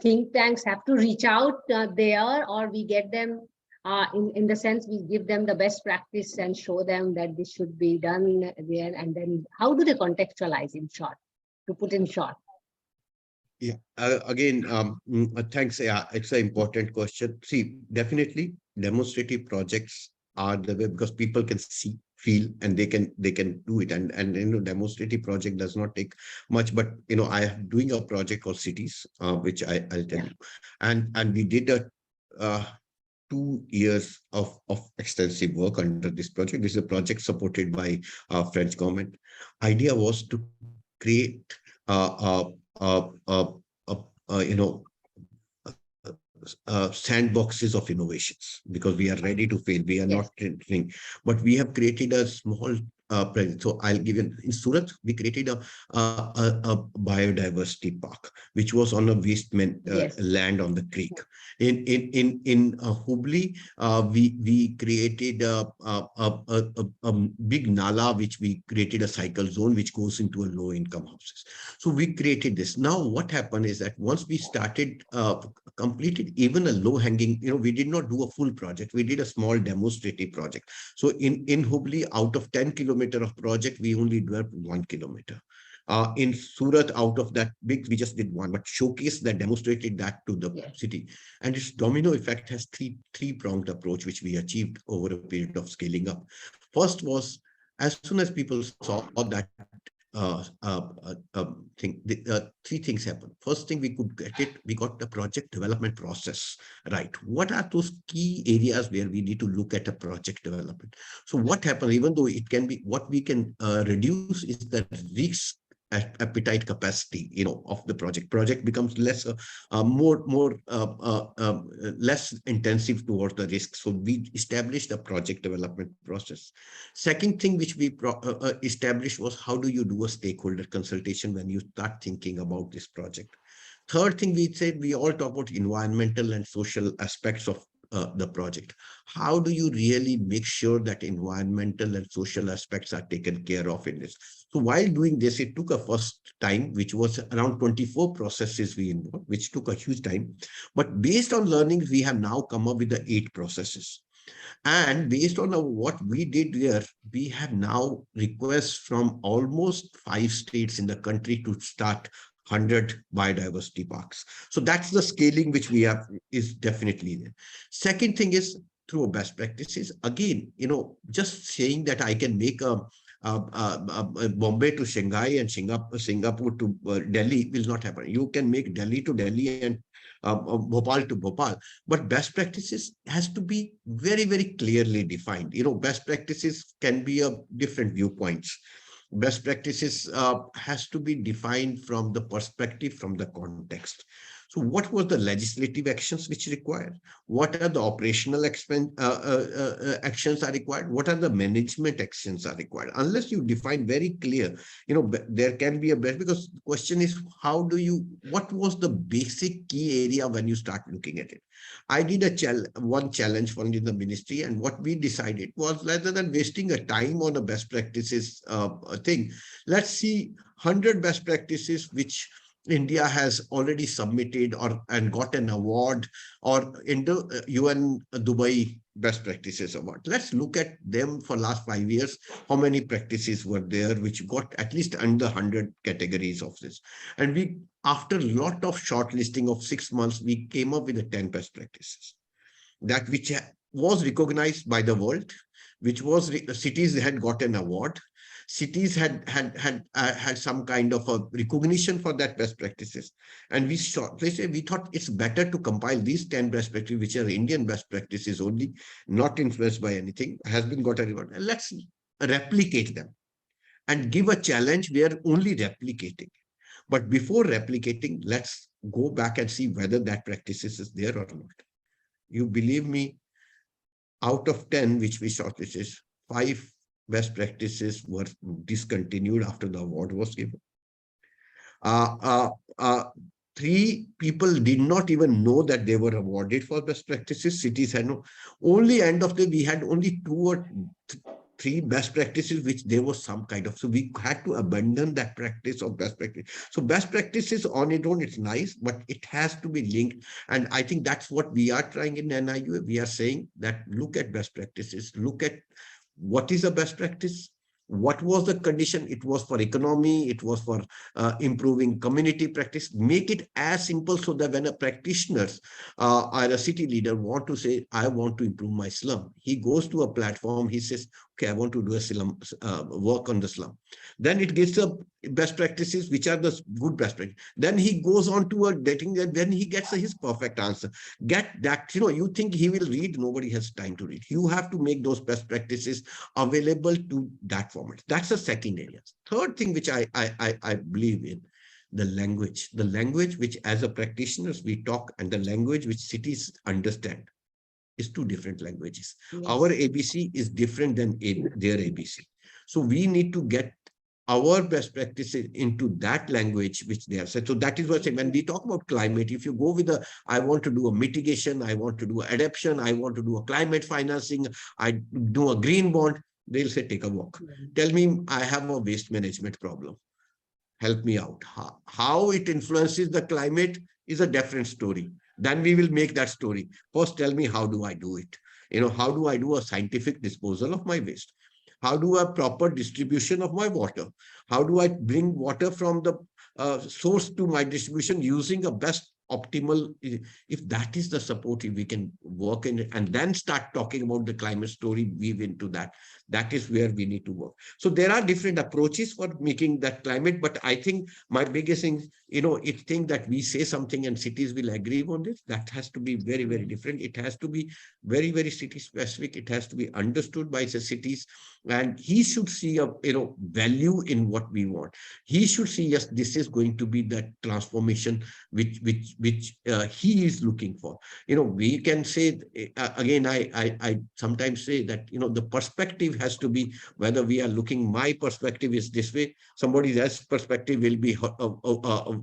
think tanks have to reach out there, or we get them in the sense we give them the best practice and show them that this should be done there, and then how do they contextualize in short, to put in short? Yeah, again, thanks. Yeah, it's an important question. See, definitely demonstrative projects are the way, because people can see, feel, and they can do it. And demonstrative project does not take much. But I am doing a project called Cities, which I'll tell you, and we did a 2 years of extensive work under this project. This is a project supported by French government. Idea was to create uh, uh, uh, uh, you know, sandboxes of innovations, because we are ready to fail. We are Yes. not thinking, but we have created a small presence. So I'll give you, in Surat, we created a biodiversity park, which was on a Yes. land on the creek. In Hubli, we created a big nala, which we created a cycle zone which goes into a low income houses. So we created this. Now what happened is that once we started completed even a low hanging, we did not do a full project. We did a small demonstrative project. So in Hubli, out of 10 kilometer of project, we only developed 1 kilometer. In Surat, out of that big, we just did one, but showcased that, demonstrated that to the city. And its domino effect has three-pronged approach, which we achieved over a period of scaling up. First was, as soon as people saw that three things happened. First thing, we got the project development process right. What are those key areas where we need to look at a project development? So what happened, even though it can be, what we can reduce is the risk appetite capacity, of the project becomes less, less intensive towards the risk. So we established a project development process. Second thing which we established was, how do you do a stakeholder consultation when you start thinking about this project? Third thing, we said, we all talk about environmental and social aspects of the project. How do you really make sure that environmental and social aspects are taken care of in this? So while doing this, it took a first time, which was around 24 processes we involved, which took a huge time. But based on learnings, we have now come up with the 8 processes. And based on what we did there, we have now requests from almost 5 states in the country to start 100 biodiversity parks. So that's the scaling which we have, is definitely there. Second thing is through best practices. Again, just saying that I can make a Bombay to Shanghai and Singapore to Delhi will not happen. You can make Delhi to Delhi and Bhopal to Bhopal. But best practices has to be very, very clearly defined. Best practices can be of different viewpoints. Best practices has to be defined from the perspective, from the context. So what were the legislative actions which required? What are the operational actions are required? What are the management actions are required? Unless you define very clear, there can be a best, because the question is, what was the basic key area when you start looking at it? I did one challenge fund in the ministry, and what we decided was, rather than wasting a time on a best practices thing, let's see 100 best practices which India has already submitted and got an award, or in the UN Dubai Best Practices Award. Let's look at them for last 5 years. How many practices were there which got at least under 100 categories of this? And we, after a lot of shortlisting of 6 months, we came up with the 10 best practices that which was recognized by the world, which was cities had got an award. Cities had some kind of a recognition for that best practices, and we thought it's better to compile these 10 best practices, which are Indian best practices only, not influenced by anything, has been got a reward, and let's replicate them and give a challenge. We are only replicating, but before replicating, let's go back and see whether that practices is there or not. You believe me, out of 10 which we shortlisted, 5 best practices were discontinued after the award was given. 3 people did not even know that they were awarded for best practices. Cities had no. Only end of the we had only 2 or 3 best practices which there was some kind of. So we had to abandon that practice of best practice. So best practices on its own, it's nice, but it has to be linked. And I think that's what we are trying in NIUA. We are saying that look at best practices, look at what is a best practice. What was the condition? It was for economy. It was for improving community practice. Make it as simple so that when a practitioner or a city leader want to say, I want to improve my slum, he goes to a platform. He says, okay, I want to do a slum work on the slum. Then it gets the best practices, which are the good best practices. Then he goes on to a dating, and then he gets his perfect answer. Get that, you think he will read? Nobody has time to read. You have to make those best practices available to that format. That's the second area. Third thing which I believe in, the language which as a practitioners we talk, and the language which cities understand is 2 different languages. Yes. Our ABC is different than their ABC. So we need to get our best practices into that language which they have said. So that is what I say, when we talk about climate, if you go with I want to do a mitigation, I want to do adaptation, I want to do a climate financing, I do a green bond, they'll say, take a walk. Tell me, I have a waste management problem. Help me out. How it influences the climate is a different story. Then we will make that story. First, tell me, how do I do it? How do I do a scientific disposal of my waste? How do I proper distribution of my water? How do I bring water from the source to my distribution using a best optimal? If that is the support, if we can work in it and then start talking about the climate story, weave into that. That is where we need to work. So there are different approaches for making that climate, but I think my biggest thing, it think that we say something and cities will agree on this. That has to be very, very different. It has to be very, very city specific. It has to be understood by the cities, and he should see a value in what we want. He should see, yes, this is going to be that transformation which he is looking for. We can say again, I sometimes say that the perspective has to be, whether we are looking, my perspective is this way, somebody else's perspective will be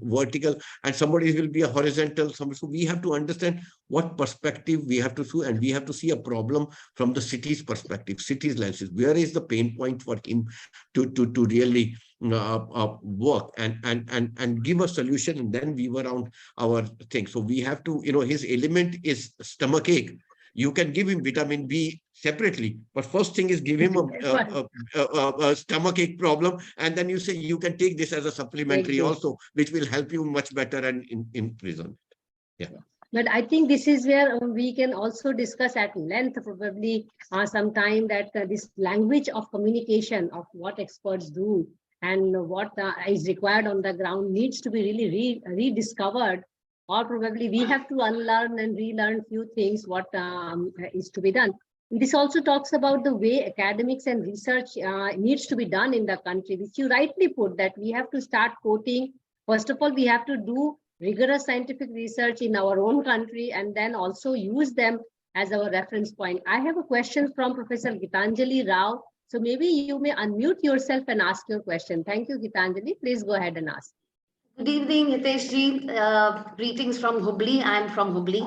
vertical, and somebody will be a horizontal. So we have to understand what perspective we have to see, and we have to see a problem from the city's perspective, city's lenses. Where is the pain point for him to really work and give a solution, and then weave around our thing. So we have to, his element is stomachache. You can give him vitamin B separately, but first thing is give him a stomachache problem, and then you say you can take this as a supplementary also, which will help you much better and in prison. Yeah. But I think this is where we can also discuss at length, probably sometime, that this language of communication of what experts do and what is required on the ground needs to be really rediscovered or probably we have to unlearn and relearn few things what is to be done. This also talks about the way academics and research needs to be done in the country, which you rightly put, that we have to start quoting. First of all, we have to do rigorous scientific research in our own country and then also use them as our reference point. I have a question from Professor Gitanjali Rao. So maybe you may unmute yourself and ask your question. Thank you, Gitanjali. Please go ahead and ask. Good evening, Hitesh ji. Greetings from Hubli. I'm from Hubli.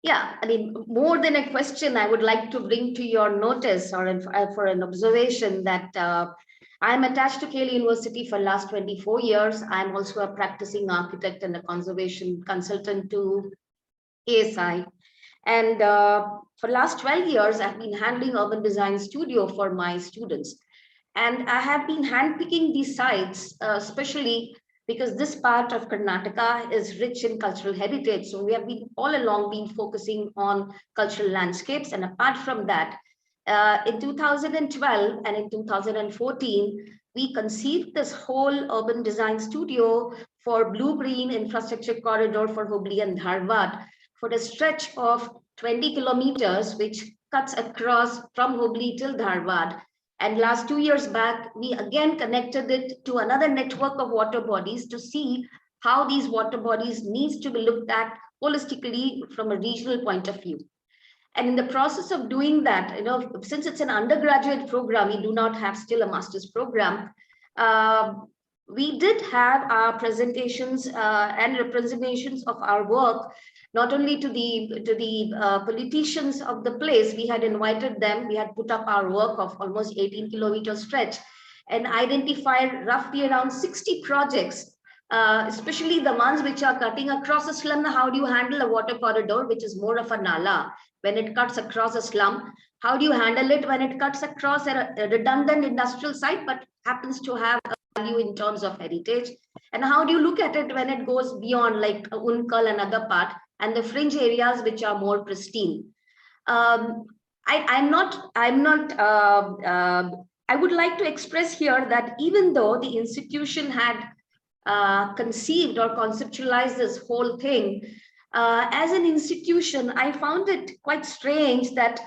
Yeah, I mean, more than a question, I would like to bring to your notice or for an observation that I'm attached to Keele University for last 24 years. I'm also a practicing architect and a conservation consultant to ASI. And for last 12 years, I've been handling urban design studio for my students. And I have been handpicking these sites, especially because this part of Karnataka is rich in cultural heritage. So we have been all along been focusing on cultural landscapes. And apart from that, in 2012 and in 2014, we conceived this whole urban design studio for blue-green infrastructure corridor for Hubli and Dharwad for a stretch of 20 kilometers, which cuts across from Hubli till Dharwad. And last 2 years back, we again connected it to another network of water bodies to see how these water bodies needs to be looked at holistically from a regional point of view. And in the process of doing that, since it's an undergraduate program, we do not have still a master's program. We did have our presentations and representations of our work, not only to the politicians of the place. We had invited them. We had put up our work of almost 18-kilometer stretch and identified roughly around 60 projects, especially the ones which are cutting across a slum. How do you handle a water corridor, which is more of a nala, when it cuts across a slum? How do you handle it when it cuts across a redundant industrial site, but happens to have a value in terms of heritage? And how do you look at it when it goes beyond, like Unkal and other part, and the fringe areas which are more pristine? I would like to express here that even though the institution had conceived or conceptualized this whole thing, as an institution, I found it quite strange that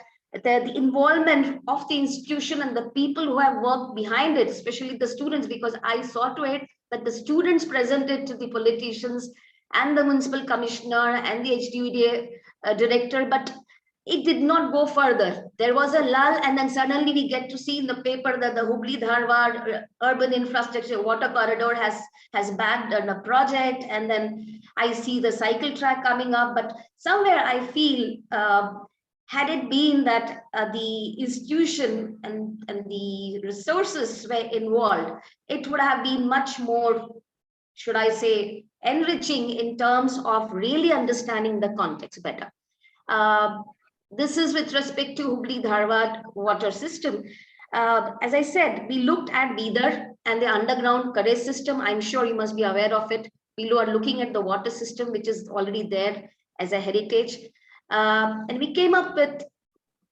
the involvement of the institution and the people who have worked behind it, especially the students, because I saw to it that the students presented to the politicians and the municipal commissioner and the HDUDA director, but it did not go further. There was a lull, and then suddenly we get to see in the paper that the Hubli Dharwad urban infrastructure water corridor has bagged on a project, and then I see the cycle track coming up. But somewhere I feel, had it been that the institution and the resources were involved, it would have been much more, should I say, enriching in terms of really understanding the context better. This is with respect to Hubli Dharwad water system. As I said, we looked at Bidar and the underground Kare system. I'm sure you must be aware of it. We are looking at the water system, which is already there as a heritage. And we came up with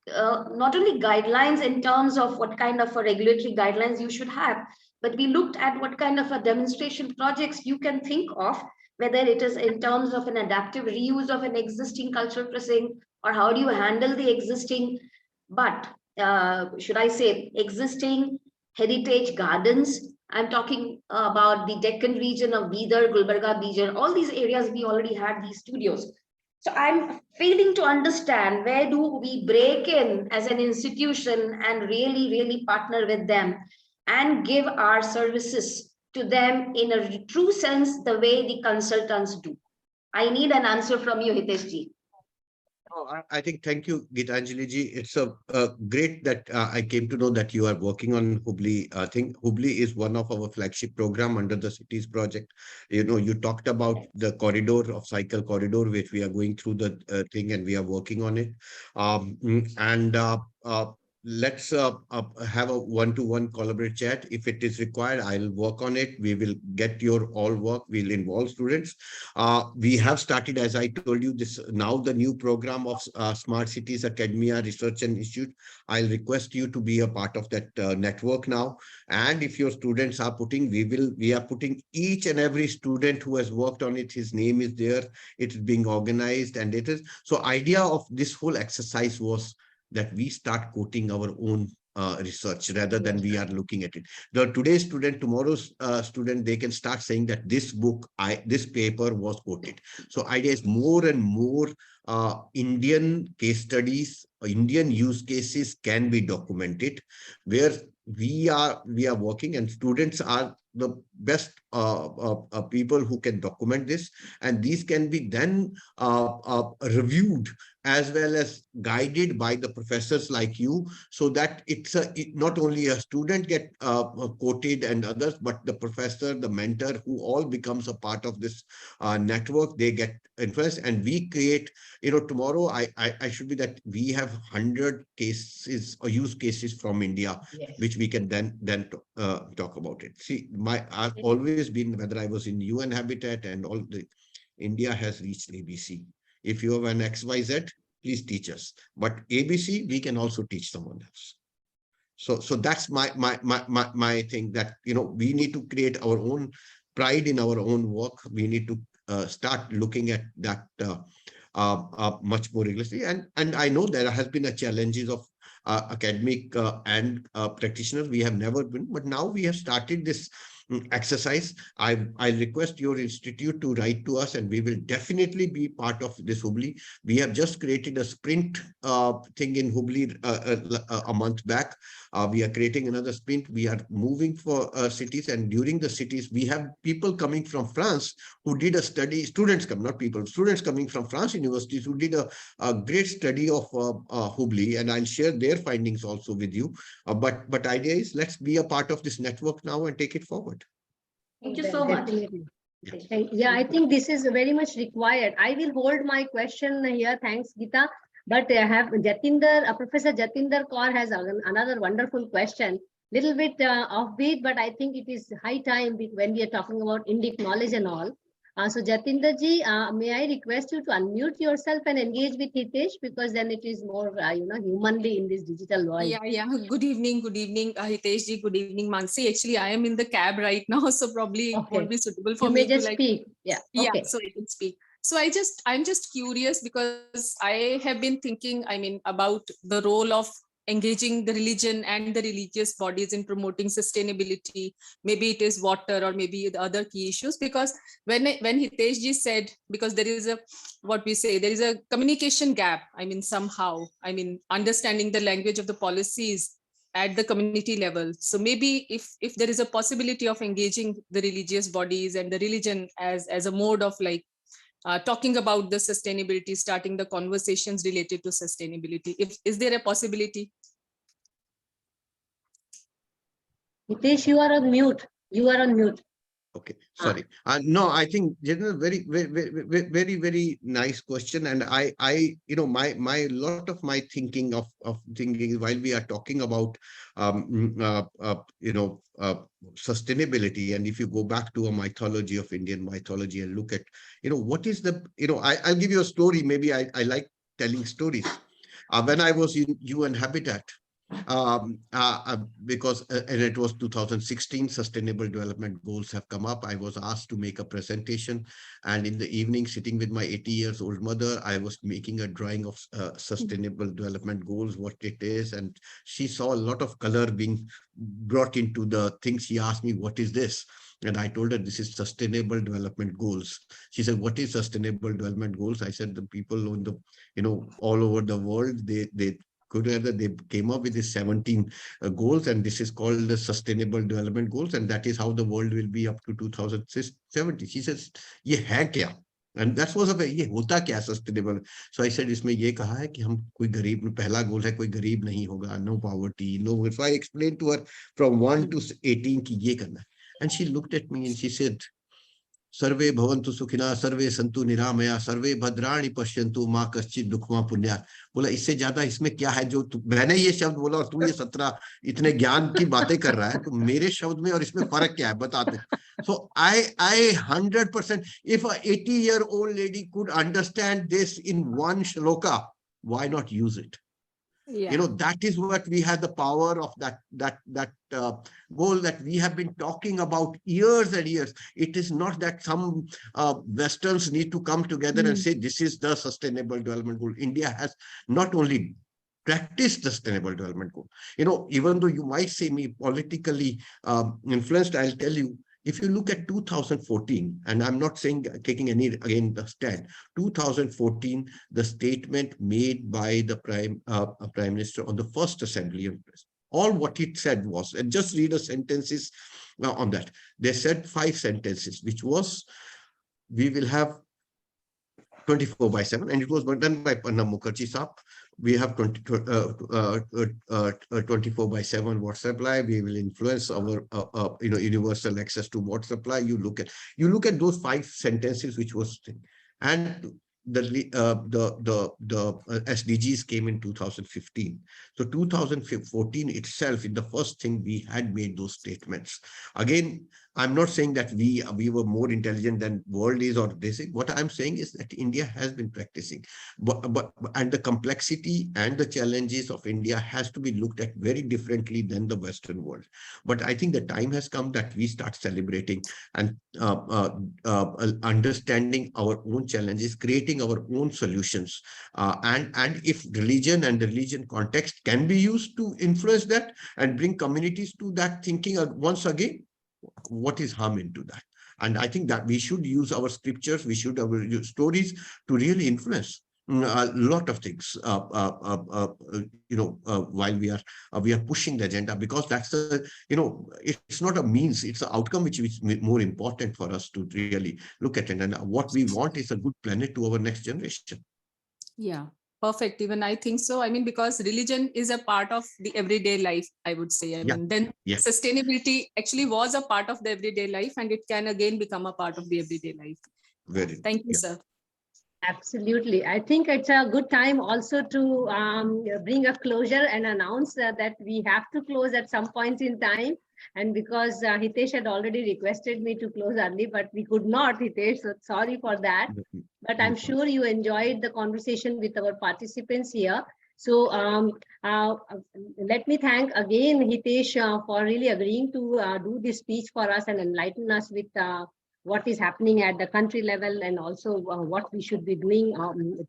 not only guidelines in terms of what kind of a regulatory guidelines you should have, but we looked at what kind of a demonstration projects you can think of, whether it is in terms of an adaptive reuse of an existing cultural precinct, or how do you handle the existing, but should I say existing heritage gardens. I'm talking about the Deccan region of Bidar, Gulbarga, Bijar, all these areas we already had these studios. So I'm failing to understand, where do we break in as an institution and really partner with them and give our services to them in a true sense, the way the consultants do. I need an answer from you, Hitesh ji. I think, thank you, Gitanjali ji. It's great that I came to know that you are working on Hubli. I think Hubli is one of our flagship program under the cities project. You talked about the corridor of cycle corridor, which we are going through the thing, and we are working on it. let's have a one-to-one collaborate chat. If it is required, I'll work on it. We will get your all work. We'll involve students. We have started, as I told you, this now the new program of Smart Cities Academia Research and Institute. I'll request you to be a part of that network now. And if your students are putting, we are putting each and every student who has worked on it. His name is there. It is being organized, and it is so. Idea of this whole exercise was that we start quoting our own research rather than we are looking at it. The today's student, tomorrow's student, they can start saying that this book, this paper was quoted. So idea is more and more Indian case studies, Indian use cases can be documented, where we are working, and students are the best people who can document this, and these can be then reviewed as well as guided by the professors like you, so that not only a student get quoted and others, but the professor, the mentor, who all becomes a part of this network, they get influence, and we create, tomorrow I should be that we have 100 cases or use cases from India, Yes. which we can then talk about it. See, I've always been, whether I was in UN Habitat and all the, India has reached ABC. If you have an XYZ, please teach us. But ABC, we can also teach someone else. So that's my thing, that we need to create our own pride in our own work. We need to start looking at that much more rigorously. And I know there has been a challenges of academic and practitioners. We have never been, but now we have started this exercise. I request your institute to write to us, and we will definitely be part of this Hubli. We have just created a sprint thing in Hubli a month back. We are creating another sprint. We are moving for cities, and during the cities, we have people coming from France who did a study, students coming from France universities who did a great study of Hubli, and I'll share their findings also with you. But idea is, let's be a part of this network now and take it forward. Thank you so much. Definitely. Yes. Yeah, I think this is very much required. I will hold my question here. Thanks, Geeta. But I have Jatinder, Professor Jatinder Kaur has another wonderful question. Little bit offbeat, but I think it is high time when we are talking about Indic knowledge and all. So Jatinder ji, may I request you to unmute yourself and engage with Hitesh, because then it is more, humanly in this digital world. Yeah. Good evening, Hitesh ji. Good evening, Mansee. Actually, I am in the cab right now, so probably it won't be suitable for you me may just to speak. Yeah. Yeah, Okay. so I can speak. So I'm just curious, because I have been thinking, about the role of engaging the religion and the religious bodies in promoting sustainability. Maybe it is water, or maybe the other key issues. Because when Hitesh ji said, because there is a communication gap. Somehow, understanding the language of the policies at the community level. So maybe if there is a possibility of engaging the religious bodies and the religion as a mode of talking about the sustainability, starting the conversations related to sustainability, is there a possibility? Hitesh, you are on mute. Okay, sorry. No, I think very, very nice question, and my lot of my thinking while we are talking about sustainability, and if you go back to a mythology of Indian mythology and look at what is the I'll give you a story. Maybe I like telling stories. When I was in UN Habitat, because and it was 2016, Sustainable Development Goals have come up. I was asked to make a presentation, and in the evening, sitting with my 80 years old mother, I was making a drawing of Sustainable Development Goals, what it is, and she saw a lot of color being brought into the thing. She asked me, "What is this?" And I told her, "This is Sustainable Development Goals." She said, "What is Sustainable Development Goals?" I said, "The people on the all over the world, they came up with these 17 goals, and this is called the Sustainable Development Goals, and that is how the world will be up to 2070." She says, "Ye hai kya?" And that was ये होता क्या sustainable? So I said, इसमें ये कहा है कि हम कोई गरीब, पहला गोल है कोई गरीब नहीं होगा, no poverty, no. So I explained to her from 1 to 18 कि ये करना है. And she looked at me and she said, सर्वे भवन्तु सुखिना, सर्वे संतु निरामया, सर्वे भद्राणि पश्यन्तु, माँ कश्चित् दुःखमा पुण्यात्। बोला इससे ज्यादा इसमें क्या है? जो मैंने ये शब्द बोला और तू ये 17 इतने ज्ञान की बातें कर रहा है, तो मेरे शब्द में और इसमें फर्क क्या है बता तू। So I 100%, if a 80-year-old lady could understand this in one shloka, why not use it? Yeah. That is what we have the power of that goal that we have been talking about years and years. It is not that some Westerns need to come together and say this is the sustainable development goal. India has not only practiced sustainable development goal. Even though you might say me politically influenced, I'll tell you, if you look at 2014, and I'm not saying taking any again the stand, 2014, the statement made by the Prime Minister on the first assembly of press, all what it said was, and just read the sentences on that. They said 5 sentences, which was, we will have 24/7, and it was done by Pranab Mukherjee Saab. We have 24/7 water supply. We will influence our universal access to water supply. You look at those 5 sentences, which was, and the SDGs came in 2015. So 2014 itself, in the first thing, we had made those statements. Again, I'm not saying that we were more intelligent than world is or this. What I'm saying is that India has been practicing, and the complexity and the challenges of India has to be looked at very differently than the Western world. But I think the time has come that we start celebrating and understanding our own challenges, creating our own solutions, and if religion and the religion context can be used to influence that and bring communities to that thinking once again, what is harm into that? And I think that we should use our scriptures, we should our stories to really influence a lot of things, while we are pushing the agenda, because that's it's not a means, it's an outcome which is more important for us to really look at it. And what we want is a good planet to our next generation. Yeah. Perfect. Even I think so. I mean, because religion is a part of the everyday life, I would say. I mean, then sustainability actually was a part of the everyday life, and it can again become a part of the everyday life. Thank you, sir. Absolutely. I think it's a good time also to bring a closure and announce that we have to close at some point in time. And because Hitesh had already requested me to close early, but we could not, Hitesh, so sorry for that. But I'm sure you enjoyed the conversation with our participants here. So let me thank again Hitesh for really agreeing to do this speech for us and enlighten us with what is happening at the country level, and also what we should be doing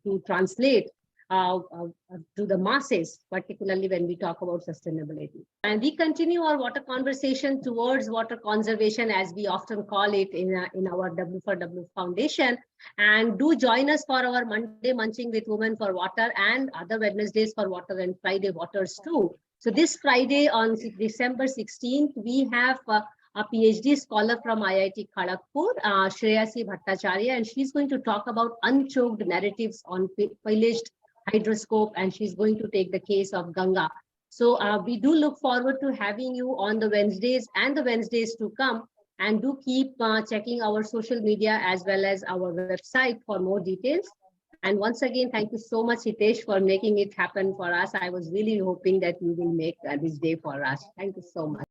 to translate to the masses, particularly when we talk about sustainability. And we continue our water conversation towards water conservation, as we often call it in our W4W Foundation. And do join us for our Monday Munching with Women for Water and other Wednesdays for Water and Friday Waters too. So this Friday on December 16th, we have a PhD scholar from IIT Kharagpur, Shreyasi Bhattacharya, and she's going to talk about unchoked narratives on pillaged hydroscope, and she's going to take the case of Ganga. So we do look forward to having you on the Wednesdays and the Wednesdays to come, and do keep checking our social media as well as our website for more details. And once again, thank you so much, Hitesh, for making it happen for us. I was really hoping that you will make this day for us. Thank you so much.